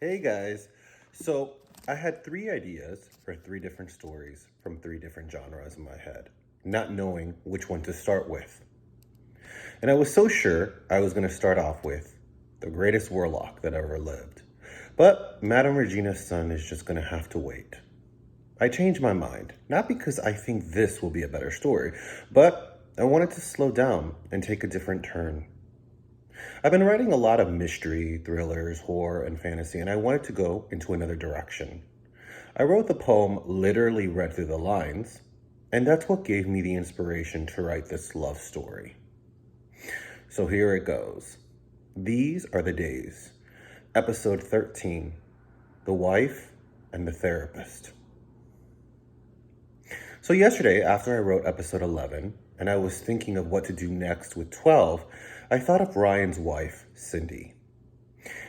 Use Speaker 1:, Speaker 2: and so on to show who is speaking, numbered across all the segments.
Speaker 1: Hey guys. So I had three ideas for three different stories from three different genres in my head, not knowing which one to start with. And I was so sure I was going to start off with the greatest warlock that ever lived. But Madam Regina's son is just going to have to wait. I changed my mind, not because I think this will be a better story, but I wanted to slow down and take a different turn. I've been writing a lot of mystery, thrillers, horror, and fantasy, and I wanted to go into another direction. I wrote the poem literally read through the lines, and that's what gave me the inspiration to write this love story. So here it goes. These are the days. Episode 13, The Wife and the Therapist. So yesterday, after I wrote episode 11, and I was thinking of what to do next with 12, I thought of Ryan's wife, Cindy.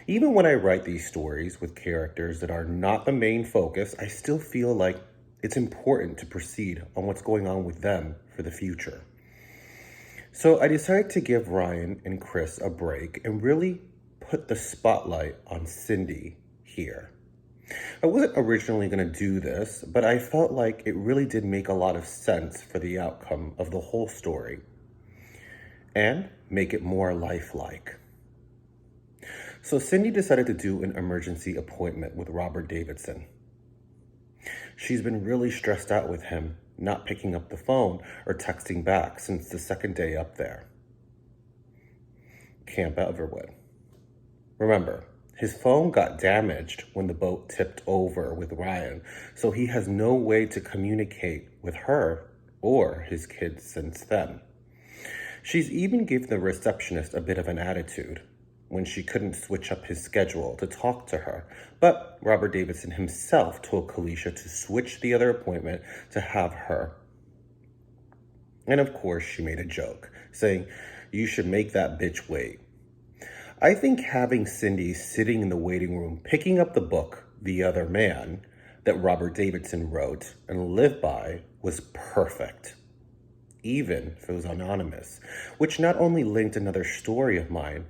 Speaker 1: Even when I write these stories with characters that are not the main focus, I still feel like it's important to proceed on what's going on with them for the future. So I decided to give Ryan and Chris a break and really put the spotlight on Cindy here. I wasn't originally going to do this, but I felt like it really did make a lot of sense for the outcome of the whole story and make it more lifelike. So Cindy decided to do an emergency appointment with Robert Davidson. She's been really stressed out with him not picking up the phone or texting back since the second day up there. Camp Everwood. Remember, his phone got damaged when the boat tipped over with Ryan, so he has no way to communicate with her or his kids since then. She's even given the receptionist a bit of an attitude when she couldn't switch up his schedule to talk to her, but Robert Davidson himself told Kalisha to switch the other appointment to have her. And of course, she made a joke, saying, "You should make that bitch wait." I think having Cindy sitting in the waiting room picking up the book, The Other Man, that Robert Davidson wrote and lived by was perfect, even if it was anonymous, which not only linked another story of mine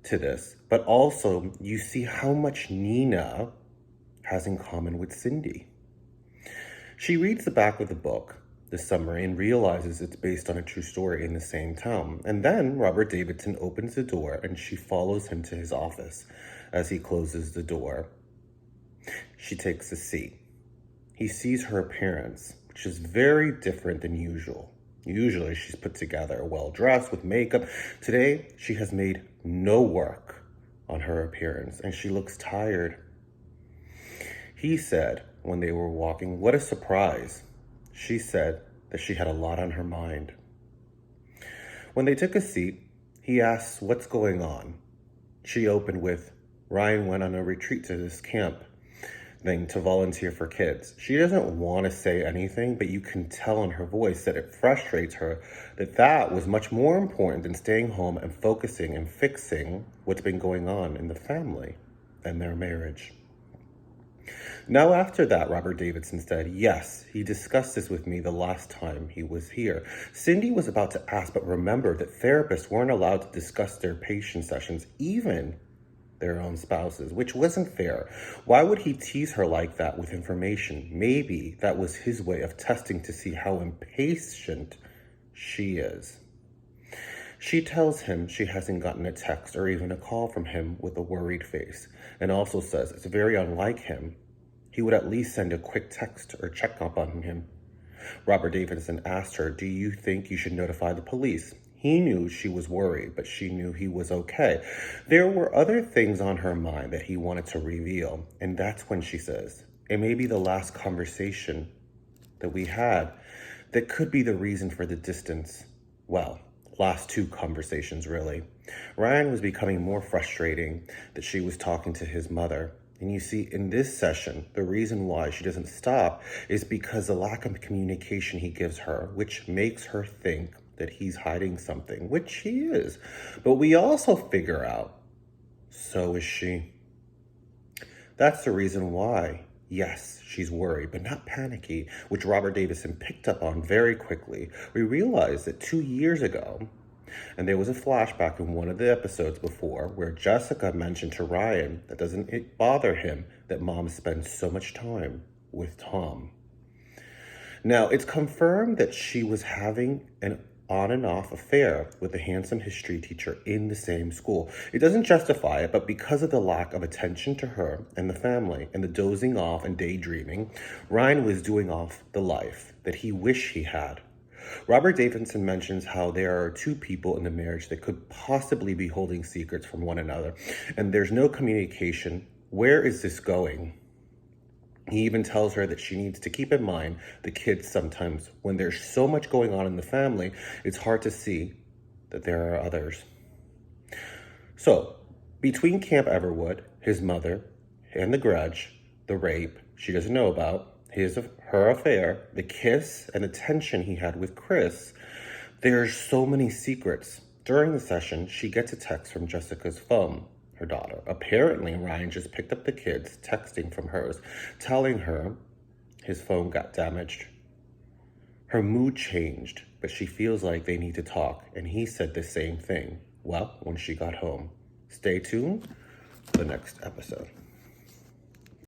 Speaker 1: to this, but also you see how much Nina has in common with Cindy. She reads the back of the book, the summary, and realizes it's based on a true story in the same town. And then Robert Davidson opens the door and she follows him to his office. As he closes the door, she takes a seat. He sees her appearance, which is very different than usual. Usually she's put together, well-dressed with makeup. Today, she has made no work on her appearance and she looks tired. He said when they were walking, "What a surprise." She said that she had a lot on her mind. When they took a seat, he asked what's going on. She opened with, "Ryan went on a retreat to this camp thing to volunteer for kids." She doesn't want to say anything, but you can tell in her voice that it frustrates her that was much more important than staying home and focusing and fixing what's been going on in the family and their marriage. Now, after that, Robert Davidson said, "Yes, he discussed this with me the last time he was here." Cindy was about to ask, but remember that therapists weren't allowed to discuss their patient sessions, even their own spouses, which wasn't fair. Why would he tease her like that with information? Maybe that was his way of testing to see how impatient she is. She tells him she hasn't gotten a text or even a call from him with a worried face, and also says it's very unlike him. He would at least send a quick text or check up on him. Robert Davidson asked her, "Do you think you should notify the police?" He knew she was worried, but she knew he was okay. There were other things on her mind that he wanted to reveal, and that's when she says, "It may be the last conversation that we had that could be the reason for the distance." Well, last two conversations, really. Ryan was becoming more frustrating that she was talking to his mother. And you see, in this session, the reason why she doesn't stop is because the lack of communication he gives her, which makes her think that he's hiding something, which he is. But we also figure out, so is she. That's the reason why, yes, she's worried, but not panicky, which Robert Davidson picked up on very quickly. We realized that 2 years ago, And there was a flashback in one of the episodes before where Jessica mentioned to Ryan that doesn't it bother him that mom spends so much time with Tom. Now, it's confirmed that she was having an on and off affair with a handsome history teacher in the same school. It doesn't justify it, but because of the lack of attention to her and the family and the dozing off and daydreaming, Ryan was doing off the life that he wished he had. Robert Davidson mentions how there are two people in the marriage that could possibly be holding secrets from one another, and there's no communication. Where is this going? He even tells her that she needs to keep in mind the kids sometimes. When there's so much going on in the family, it's hard to see that there are others. So, between Camp Everwood, his mother, and the grudge, the rape she doesn't know about, her affair, the kiss, and the tension he had with Chris, there's so many secrets. During the session, she gets a text from Jessica's phone, her daughter. Apparently, Ryan just picked up the kids, texting from hers, telling her his phone got damaged. Her mood changed, but she feels like they need to talk, and he said the same thing. Well, when she got home. Stay tuned for the next episode.